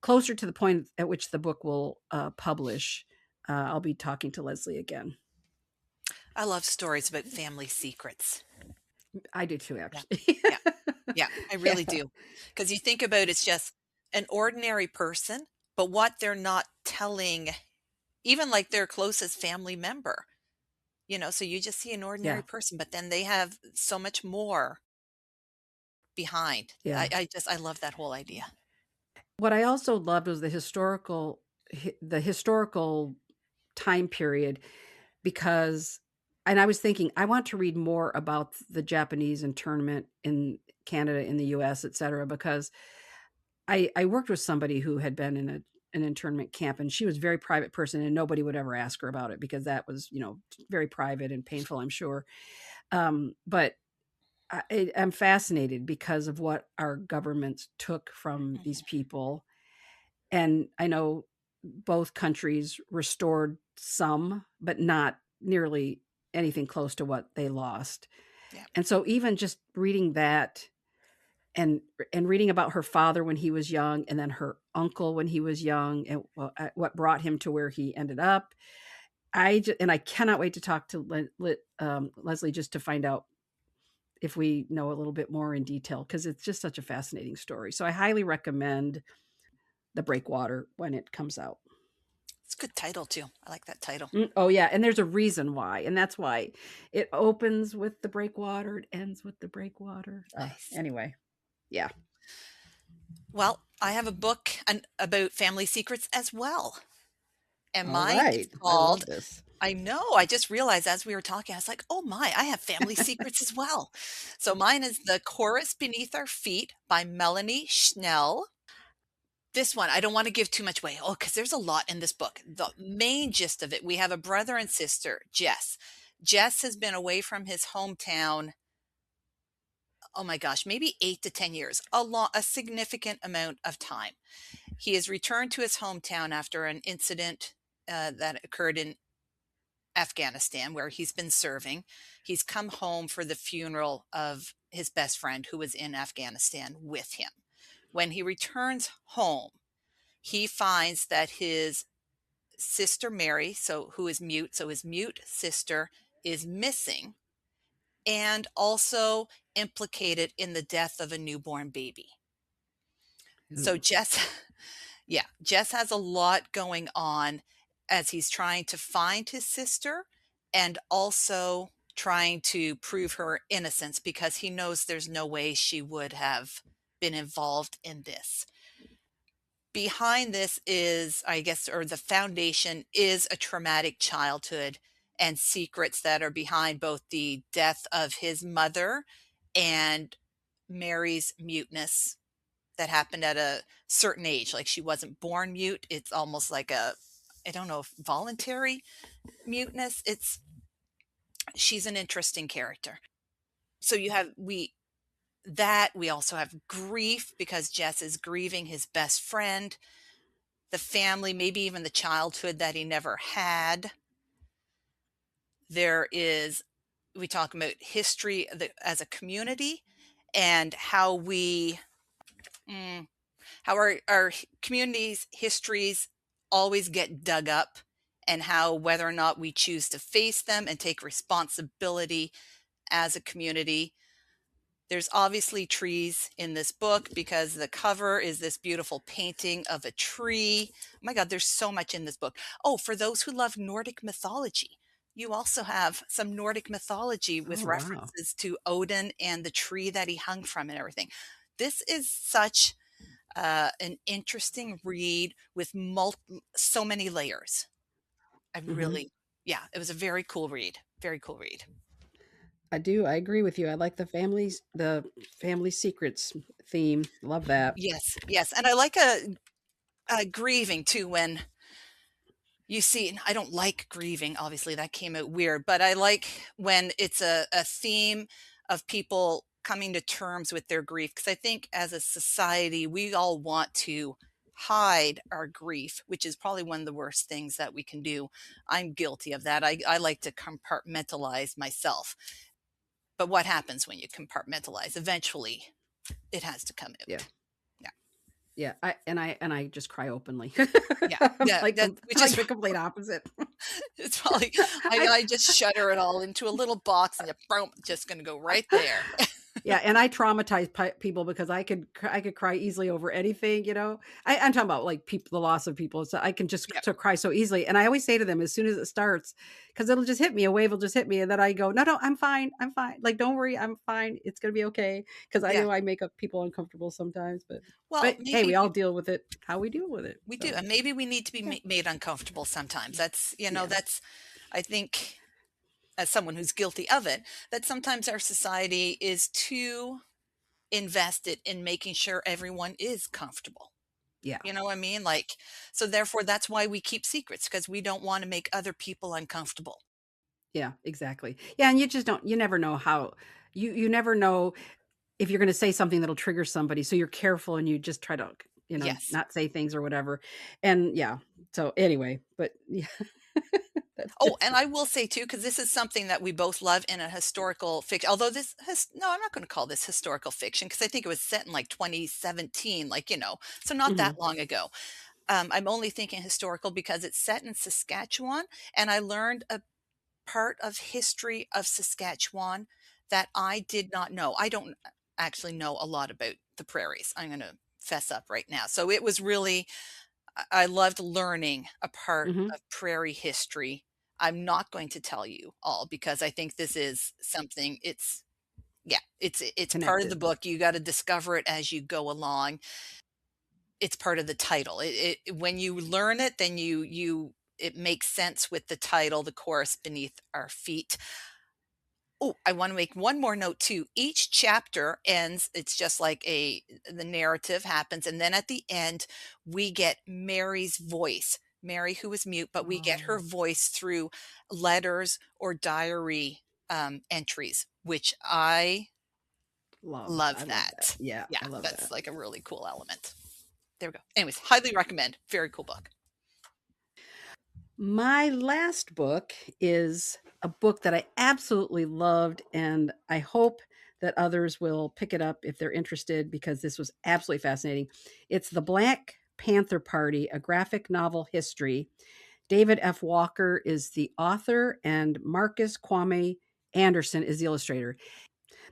closer to the point at which the book will publish. I'll be talking to Leslie again. I love stories about family secrets. I do too, Yeah. actually. Yeah. Yeah, I Yeah, really do. Because you think about it's just an ordinary person, but what they're not telling, even like their closest family member, so you just see an ordinary yeah, person, but then they have so much more behind. yeah. I love that whole idea. What I also loved was the historical time period, because, and I was thinking I want to read more about the Japanese internment in Canada, in the US, etc., because I worked with somebody who had been in an internment camp, and she was a very private person, and nobody would ever ask her about it because that was, very private and painful, I'm sure. But I'm fascinated because of what our governments took from these Mhm. people. And I know both countries restored some, but not nearly anything close to what they lost. Yeah. And so even just reading that, and reading about her father when he was young, and then her uncle when he was young, and what brought him to where he ended up. And I cannot wait to talk to Leslie, just to find out if we know a little bit more in detail, because it's just such a fascinating story. So I highly recommend The Breakwater when it comes out. It's a good title too. I like that title. Oh yeah, and there's a reason why, and that's why it opens with the breakwater, it ends with the breakwater. Nice. Anyway, yeah. Well, I have a book about family secrets as well. And All mine is right, I called, love this. I know, I just realized as we were talking, I was like, oh my, I have family secrets as well. So mine is The Chorus Beneath Our Feet by Melanie Schnell. This one, I don't want to give too much away. Oh, because there's a lot in this book. The main gist of it, we have a brother and sister, Jess. Jess has been away from his hometown, oh my gosh, maybe 8 to 10 years, a significant amount of time. He has returned to his hometown after an incident that occurred in Afghanistan, where he's been serving. He's come home for the funeral of his best friend who was in Afghanistan with him. When he returns home, he finds that his sister Mary, who is mute, so his mute sister is missing, and also implicated in the death of a newborn baby. So Ooh. Jess, yeah, Jess has a lot going on as he's trying to find his sister and also trying to prove her innocence because he knows there's no way she would have been involved in this. Behind this is, I guess, or the foundation is a traumatic childhood and secrets that are behind both the death of his mother and Mary's muteness that happened at a certain age. Like she wasn't born mute. It's almost like I don't know if voluntary muteness. She's an interesting character. So we also have grief because Jess is grieving his best friend, the family, maybe even the childhood that he never had. There is, we talk about history as a community and how how our communities' histories always get dug up and how whether or not we choose to face them and take responsibility as a community. There's obviously trees in this book because the cover is this beautiful painting of a tree. Oh my God, there's so much in this book. Oh, for those who love Nordic mythology, you also have some Nordic mythology with Oh, wow. references to Odin and the tree that he hung from and everything. This is such an interesting read with so many layers. I Hmm. really, yeah, it was a very cool read. Very cool read. I do. I agree with you. I like the family secrets theme. Love that. Yes, yes, and I like a grieving too when you see. And I don't like grieving. Obviously, that came out weird, but I like when it's a theme of people coming to terms with their grief because I think as a society we all want to hide our grief, which is probably one of the worst things that we can do. I'm guilty of that. I like to compartmentalize myself. But what happens when you compartmentalize? Eventually, it has to come Yeah. out. Yeah, Yeah. I just cry openly. yeah, I'm yeah. like That I'm which like is the complete opposite. it's probably I I just shutter it all into a little box and boom, just gonna go right there. Yeah, and I traumatize people because I could cry easily over anything, you know? I'm talking about, like, people the loss of people, so I can just Yeah, so cry so easily, and I always say to them as soon as it starts, because 'cause it'll just hit me, a wave will just hit me, and then I go, "No, no, I'm fine, like, don't worry, I'm fine, it's gonna be okay. Because I yeah. know I make up people uncomfortable sometimes, Well, but, hey, we maybe all deal with it how we deal with it, we do, so, and maybe we need to be yeah, made uncomfortable sometimes. That's yeah, that's I think as someone who's guilty of it, that sometimes our society is too invested in making sure everyone is comfortable. yeah. You know what I mean? Like, so therefore, that's why we keep secrets because we don't want to make other people uncomfortable. Yeah, exactly. Yeah, and you just don't you never know how you never know if you're gonna say something that'll trigger somebody, so you're careful and you just try to, Yes. not say things or whatever. And yeah, so anyway, but yeah, that's Oh, just and I will say too, because this is something that we both love in a historical fiction. Although this has no, I'm not going to call this historical fiction because I think it was set in like 2017, like, so not that Mhm. long ago. I'm only thinking historical because it's set in Saskatchewan, and I learned a part of history of Saskatchewan that I did not know. I don't actually know a lot about the prairies. I'm going to fess up right now. So it was really I loved learning a part Mhm. of prairie history. I'm not going to tell you all because I think this is something it's yeah, it's part of the Connected. book. You got to discover it as you go along. It's part of the title. When you learn it, then it makes sense with the title, The Chorus Beneath Our Feet. Oh, I want to make one more note too. Each chapter ends, it's just like the narrative happens. And then at the end, we get Mary's voice. Mary, who is mute, but we get her Oh, voice through letters or diary entries, which I love. I love love that. that. Yeah, Yeah, I love that's that. like a really cool element. There we go. Anyways, highly recommend. Very cool book. My last book is a book that I absolutely loved, and I hope that others will pick it up if they're interested because this was absolutely fascinating. It's The Black Panther Party, a graphic novel history. David F. Walker is the author, and Marcus Kwame Anderson is the illustrator.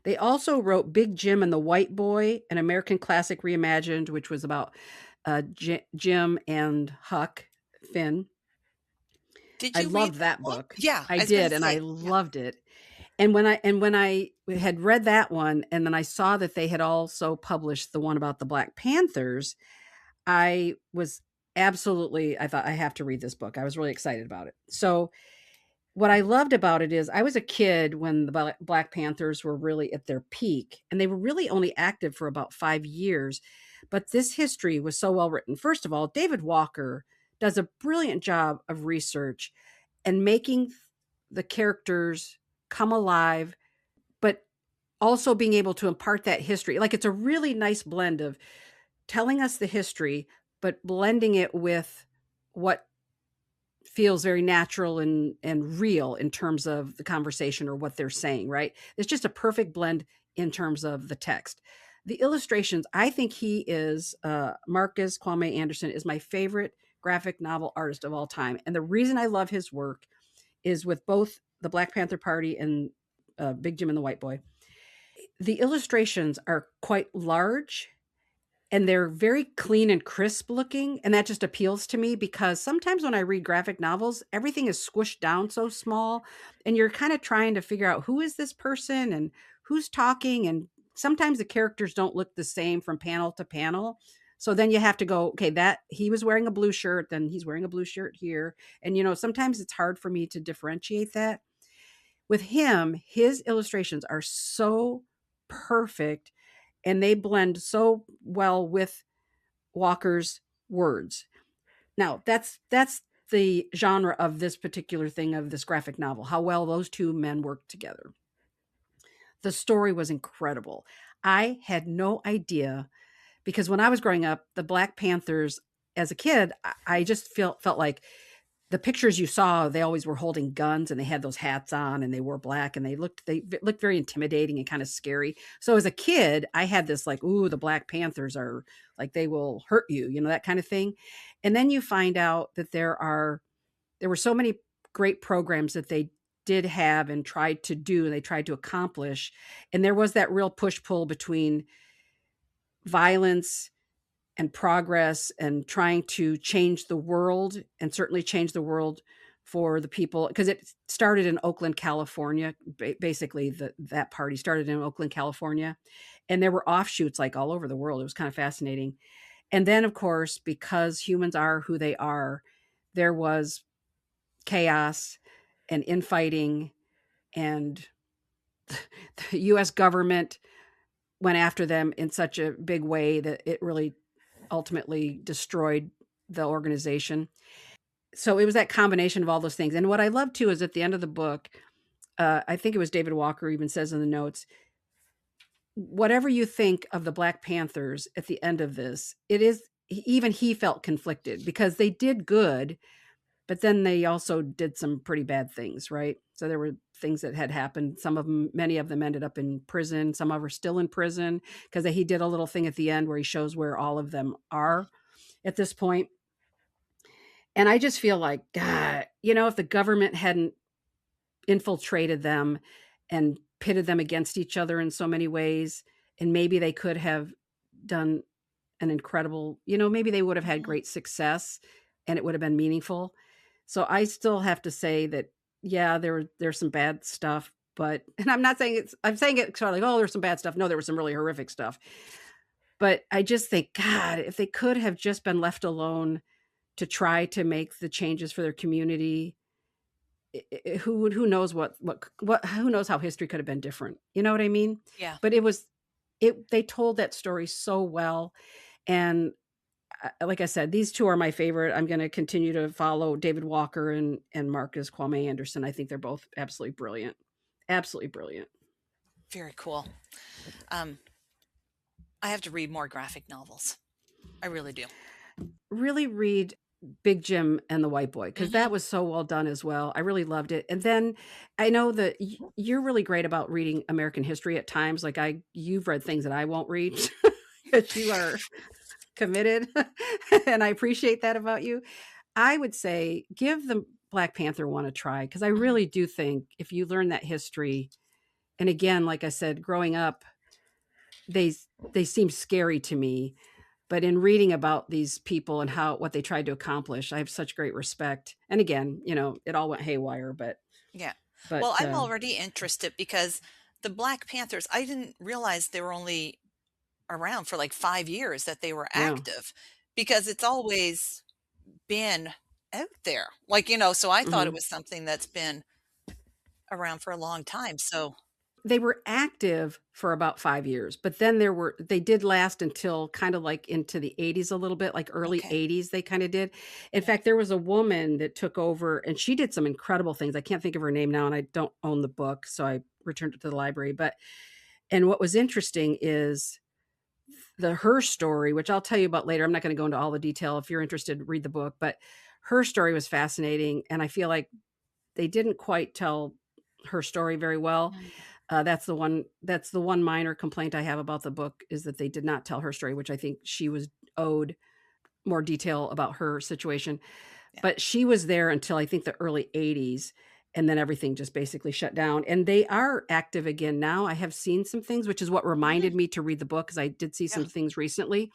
They also wrote Big Jim and the White Boy, an American classic reimagined, which was about Jim and Huck Finn. Did I you read loved that that one? book. Yeah, I I was going did, to and I say, yeah. loved it. And when I had read that one, and then I saw that they had also published the one about the Black Panthers, I was absolutely I thought I have to read this book. I was really excited about it. So what I loved about it is I was a kid when the Black Panthers were really at their peak, and they were really only active for about 5 years. But this history was so well written. First of all, David Walker does a brilliant job of research and making the characters come alive, but also being able to impart that history. Like it's a really nice blend of telling us the history, but blending it with what feels very natural and real in terms of the conversation or what they're saying, right? It's just a perfect blend in terms of the text. The illustrations, I think he is Marcus Kwame Anderson is my favorite graphic novel artist of all time. And the reason I love his work is with both the Black Panther Party and Big Jim and the White Boy. The illustrations are quite large and they're very clean and crisp looking, and that just appeals to me because sometimes when I read graphic novels, everything is squished down so small and you're kind of trying to figure out who is this person and who's talking, and sometimes the characters don't look the same from panel to panel. So then you have to go, okay, that he was wearing a blue shirt, then he's wearing a blue shirt here. And sometimes it's hard for me to differentiate that. With him, his illustrations are so perfect and they blend so well with Walker's words. Now, that's the genre of this particular thing, of this graphic novel, how well those two men work together. The story was incredible. I had no idea, because when I was growing up, the Black Panthers as a kid, I just felt like the pictures you saw, they always were holding guns and they had those hats on and they wore black and they looked very intimidating and kind of scary. So as a kid, I had this like, ooh, the Black Panthers are like, they will hurt you, that kind of thing. And then you find out that there were so many great programs that they did have and tried to do, and they tried to accomplish. And there was that real push pull between violence and progress and trying to change the world, and certainly change the world for the people, because it started in Oakland, California. Basically, that party started in Oakland, California, and there were offshoots like all over the world. It was kind of fascinating. And then, of course, because humans are who they are, there was chaos and infighting, and the U.S. government went after them in such a big way that it really ultimately destroyed the organization. So it was that combination of all those things. And what I love too is at the end of the book, I think it was David Walker even says in the notes, whatever you think of the Black Panthers at the end of this, it is, even he felt conflicted because they did good, but then they also did some pretty bad things, right? So there were things that had happened. Some of them, many of them ended up in prison. Some of them are still in prison, because he did a little thing at the end where he shows where all of them are at this point. And I just feel like, God, if the government hadn't infiltrated them and pitted them against each other in so many ways, and maybe they could have done an incredible, maybe they would have had Mhm. great success and it would have been meaningful. So I still have to say that, yeah, there's some bad stuff, but, and I'm not saying I'm saying it sort of like, oh, there's some bad stuff. No, there was some really horrific stuff. But I just think, God, if they could have just been left alone to try to make the changes for their community, who knows who knows how history could have been different. You know what I mean? Yeah. But they told that story so well. And like I said, these two are my favorite. I'm going to continue to follow David Walker and Marcus Kwame Anderson. I think they're both absolutely brilliant. Absolutely brilliant. Very cool. Um, I have to read more graphic novels. I really do. Really read Big Jim and the White Boy, because Mhm. that was so well done as well. I really loved it. And then I know that you're really great about reading American history at times. Like you've read things that I won't read because you are committed, and I appreciate that about you. I would say give the Black Panther one a try, because I Mhm. really do think if you learn that history, and again, like I said, growing up, they they seem scary to me, but in reading about these people and what they tried to accomplish, I have such great respect. And again, it all went haywire, but Yeah. but Well, I'm already interested because the Black Panthers, I didn't realize they were only around for like 5 years, that they were yeah. active, because it's always been out there. Like, so I thought it Hmm. was something that's been around for a long time. So, They were active for about 5 years, but then they did last until kind of like into the 80s a little bit, like early okay. 80s. They kind of did. In Yeah. fact, there was a woman that took over, and she did some incredible things. I can't think of her name now, and I don't own the book, so I returned it to the library. And what was interesting is her story, which I'll tell you about later. I'm not going to go into all the detail. If you're interested, read the book. But her story was fascinating, and I feel like they didn't quite tell her story very well. Mhm. That's the one minor complaint I have about the book, is that they did not tell her story, which I think she was owed. more detail about her situation, Yeah. but she was there until I think the early '80s, and then everything just basically shut down, and they are active again now. I have seen some things, which is what Mhm. reminded me to read the book, because I did see Yeah. some things recently,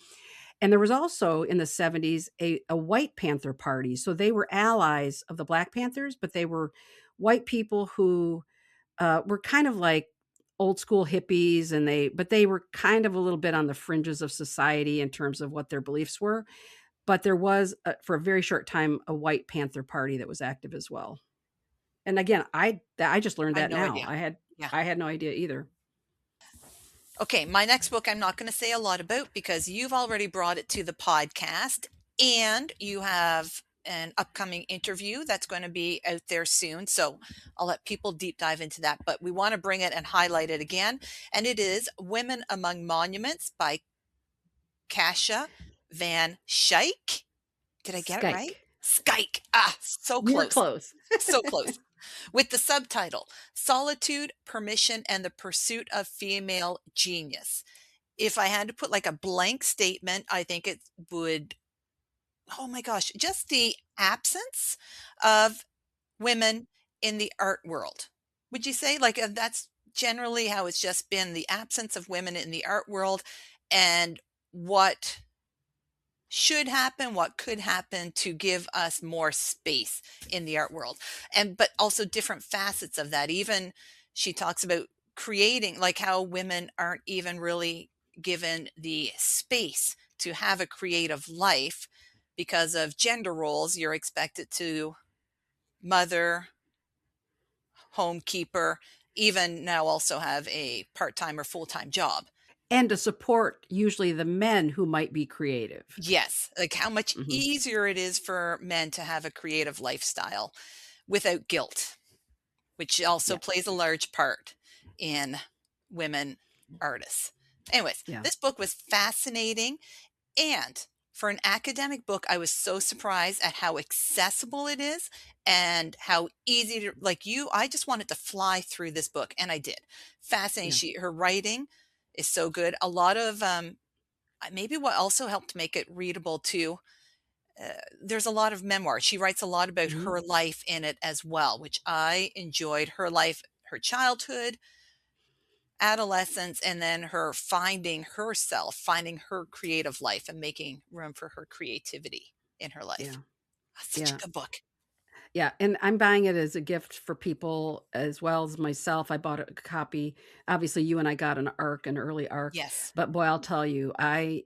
and there was also in the '70s a White Panther Party, so they were allies of the Black Panthers, but they were white people who, were kind of like old school hippies, and they were kind of a little bit on the fringes of society in terms of what their beliefs were, but there was, for a very short time, a White Panther Party that was active as well. And again, I just learned I had that no now. idea. Yeah. I had no idea either. Okay, my next book I'm not going to say a lot about because you've already brought it to the podcast and you have an upcoming interview that's going to be out there soon. So I'll let people deep dive into that, but we want to bring it and highlight it again. And it is Women Among Monuments by Kasia Van Schaik. Did I get it right? Skyke. Skyke. Ah, so You were close. close. So close. With the subtitle Solitude, Permission, and the Pursuit of Female Genius. If I had to put like a blank statement, I think it would, oh my gosh, just the absence of women in the art world. Would you say like that's generally how it's just been the absence of women in the art world and what should happen, what could happen to give us more space in the art world. And but also different facets of that. Even she talks about creating like how women aren't even really given the space to have a creative life because of gender roles. You're expected to mother, homekeeper, even now also have a part-time or full-time job. And to support usually the men who might be creative. Yes, like how much Mhm. easier it is for men to have a creative lifestyle without guilt, which also Yeah, plays a large part in women artists. Anyways, yeah. this book was fascinating. And for an academic book, I was so surprised at how accessible it is and how easy to, like you, I just wanted to fly through this book, and I did. Fascinating. Yeah. Her writing is so good. A lot of, maybe what also helped make it readable too, there's a lot of memoir. She writes a lot about Mhm. her life in it as well, which I enjoyed. Her life, her childhood, adolescence, and then her finding herself, finding her creative life and making room for her creativity in her life. Yeah. Such a Yeah. good book. Yeah, and I'm buying it as a gift for people as well as myself. I bought a copy. Obviously, you and I got an early arc, Yes. but boy, I'll tell you, I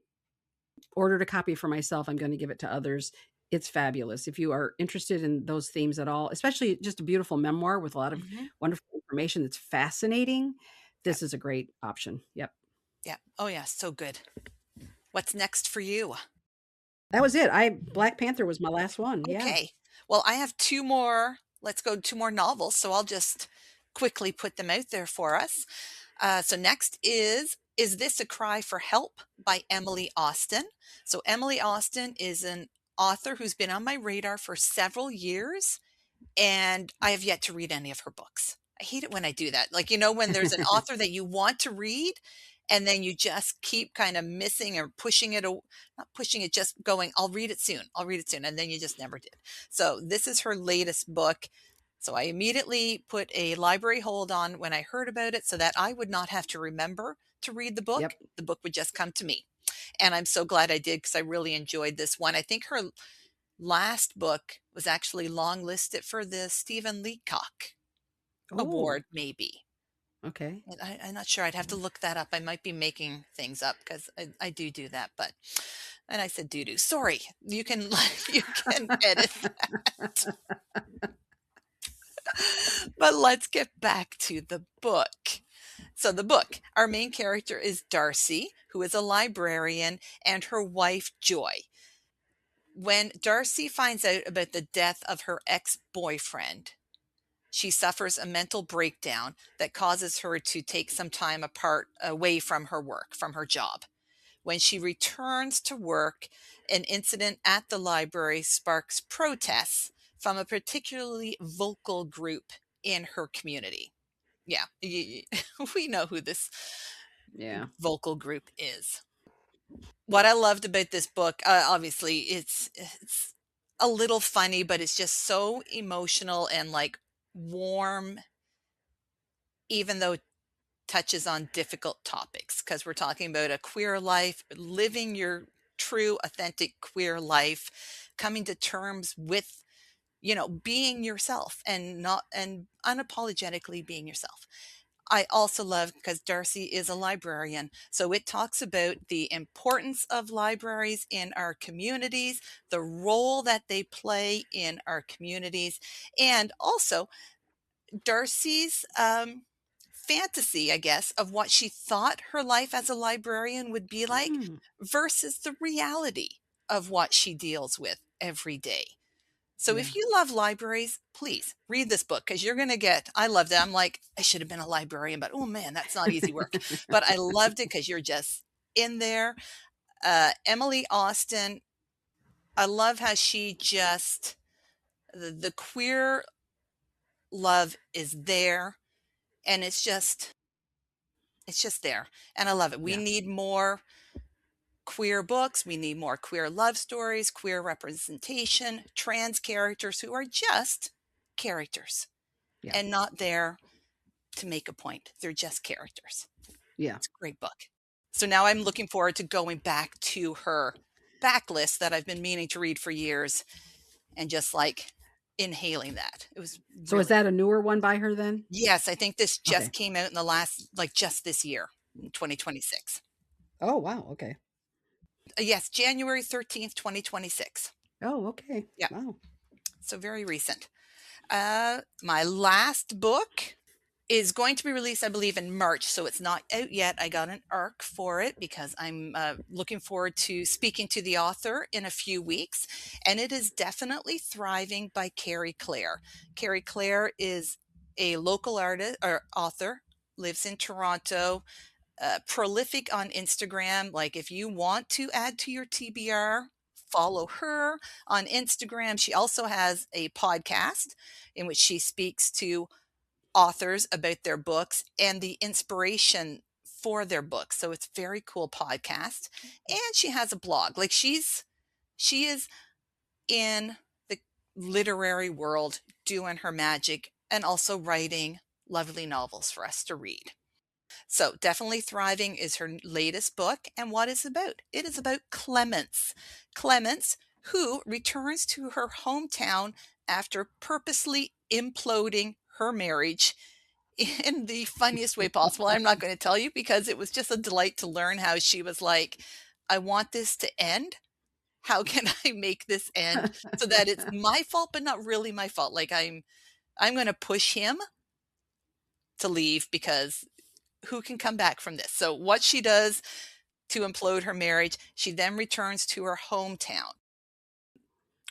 ordered a copy for myself. I'm gonna give it to others. It's fabulous. If you are interested in those themes at all, especially just a beautiful memoir with a lot of Mhm. wonderful information that's fascinating, Yep. this is a great option. Yep. Yep. Oh, yeah, so good. What's next for you? That was it. I Black Panther was my last one. Yeah. Okay. Well, I have 2 more, let's go 2 more novels, so I'll just quickly put them out there for us. So next is This a Cry for Help by Emily Austin. So Emily Austin is an author who's been on my radar for several years, and I have yet to read any of her books. I hate it when I do that. Like, when there's an author that you want to read and then you just keep kind of missing or pushing it, not pushing it, just going, I'll read it soon. I'll read it soon. And then you just never did. So this is her latest book. So I immediately put a library hold on when I heard about it so that I would not have to remember to read the book. Yep. The book would just come to me. And I'm so glad I did because I really enjoyed this one. I think her last book was actually long-listed for the Stephen Leacock Oh, Award, maybe. okay. And I'm not sure. I'd have to look that up. I might be making things up because I do that. But and I said doo doo. Sorry, you can you can edit that. But let's get back to the book. So the book, our main character is Darcy, who is a librarian, and her wife Joy. When Darcy finds out about the death of her ex-boyfriend, she suffers a mental breakdown that causes her to take some time apart away from her work, from her job. When she returns to work, an incident at the library sparks protests from a particularly vocal group in her community. Yeah, we know who this Yeah. vocal group is. What I loved about this book, obviously, it's a little funny, but it's just so emotional and, like, warm, even though it touches on difficult topics. Because 'cause we're talking about a queer life, living your true, authentic queer life, coming to terms with, being yourself and not and unapologetically being yourself. I also love because Darcy is a librarian. So it talks about the importance of libraries in our communities, the role that they play in our communities, and also Darcy's fantasy, I guess, of what she thought her life as a librarian would be like Mm, versus the reality of what she deals with every day. So yeah. if you love libraries, please read this book because you're going to get, I loved it. I'm like, I should have been a librarian, but oh man, that's not easy work. But I loved it because you're just in there. Emily Austin, I love how she just, the queer love is there and it's just there. And I love it. We Yeah. need more queer books. We need more queer love stories, queer representation, trans characters who are just characters Yeah. and not there to make a point. They're just characters. Yeah. It's a great book. So now I'm looking forward to going back to her backlist that I've been meaning to read for years and just like inhaling that. It was So is really, that a newer one by her then? yes, I think this just Okay. came out in the last, like just this year, in 2026. Oh, wow. Okay. Yes, January 13th, 2026. Oh, okay. Yeah, Wow. so very recent. My last book is going to be released, I believe, in March, so it's not out yet. I got an ARC for it because I'm looking forward to speaking to the author in a few weeks, and it is definitely Thriving by Carrie Clare. Carrie Clare is a local artist or author, lives in Toronto, prolific on Instagram. Like if you want to add to your TBR, follow her on Instagram. She also has a podcast in which she speaks to authors about their books and the inspiration for their books. So it's very cool podcast. And she has a blog. Like she is in the literary world doing her magic and also writing lovely novels for us to read. So definitely Thriving is her latest book. And what is it about? It is about Clemence. Clemence, who returns to her hometown after purposely imploding her marriage in the funniest way possible. I'm not going to tell you because it was just a delight to learn how she was like, I want this to end. How can I make this end so that it's my fault, but not really my fault? Like I'm going to push him to leave because who can come back from this? So what she does to implode her marriage, she then returns to her hometown.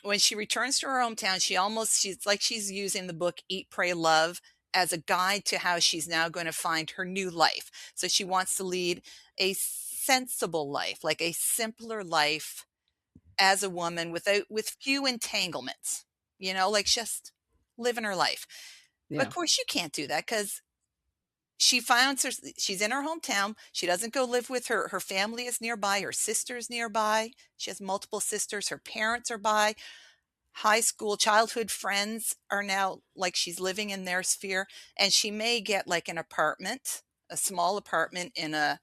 When she returns to her hometown, she's like she's using the book Eat, Pray, Love as a guide to how she's now going to find her new life. So she wants to lead a sensible life, like a simpler life as a woman with few entanglements, like just living her life. But Yeah. of course you can't do that because she's in her hometown. She doesn't go live with her family is nearby, her sister's nearby. She has multiple sisters, her parents are by. High school childhood friends are now like she's living in their sphere, and she may get like an apartment, a small apartment in a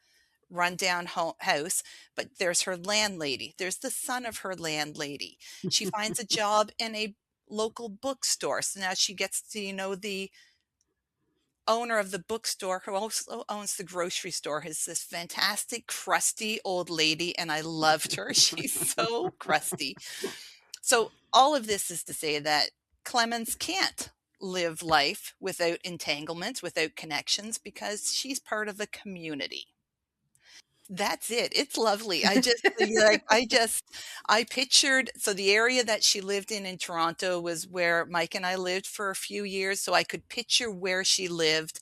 rundown house, but there's her landlady, there's the son of her landlady. She finds a job in a local bookstore, so now she gets to the owner of the bookstore who also owns the grocery store is this fantastic crusty old lady, and I loved her. She's so crusty. So all of this is to say that Clemens can't live life without entanglements, without connections, because she's part of a community. That's it. It's lovely. I pictured, so the area that she lived in Toronto was where Mike and I lived for a few years. So I could picture where she lived,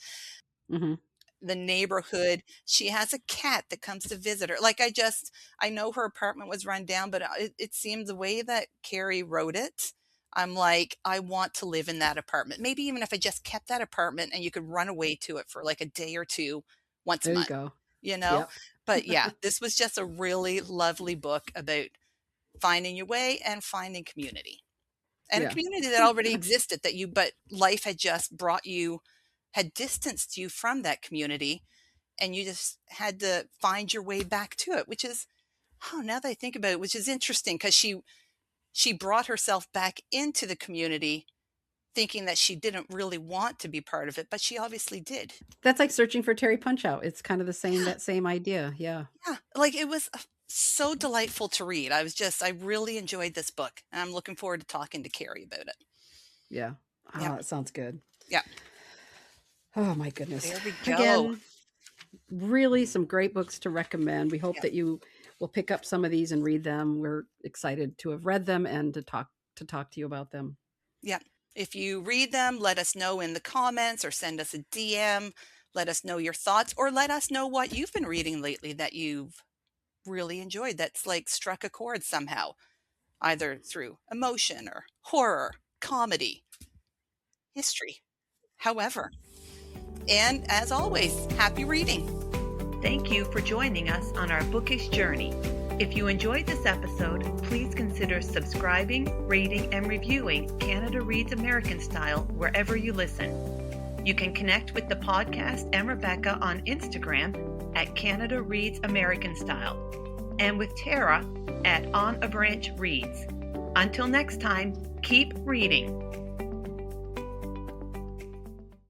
Hmm. the neighborhood. She has a cat that comes to visit her. I know her apartment was run down, but it seemed the way that Carrie wrote it. I'm like, I want to live in that apartment. Maybe even if I just kept that apartment and you could run away to it for like a day or two once a There you month, go. you know? Yep. But yeah, this was just a really lovely book about finding your way and finding community. And a Yeah. community that already existed but life had just had distanced you from that community, and you just had to find your way back to it, which is, now that I think about it, which is interesting because she brought herself back into the community thinking that she didn't really want to be part of it, but she obviously did. That's like searching for Terry Punchout. It's kind of Yeah, that same idea. Yeah. yeah. Like it was so delightful to read. I really enjoyed this book, and I'm looking forward to talking to Carrie about it. Yeah. Oh, Yeah, that sounds good. yeah. Oh my goodness. There we go. Again, really some great books to recommend. We hope Yeah. that you will pick up some of these and read them. We're excited to have read them and to talk to you about them. Yeah. If you read them, let us know in the comments or send us a DM. Let us know your thoughts, or let us know what you've been reading lately that you've really enjoyed, that's like struck a chord somehow, either through emotion or horror, comedy, history, however. And as always, happy reading. Thank you for joining us on our bookish journey. If you enjoyed this episode, please consider subscribing, rating, and reviewing Canada Reads American Style wherever you listen. You can connect with the podcast and Rebecca on Instagram at Canada Reads American Style, and with Tara at On a Branch Reads. Until next time, keep reading.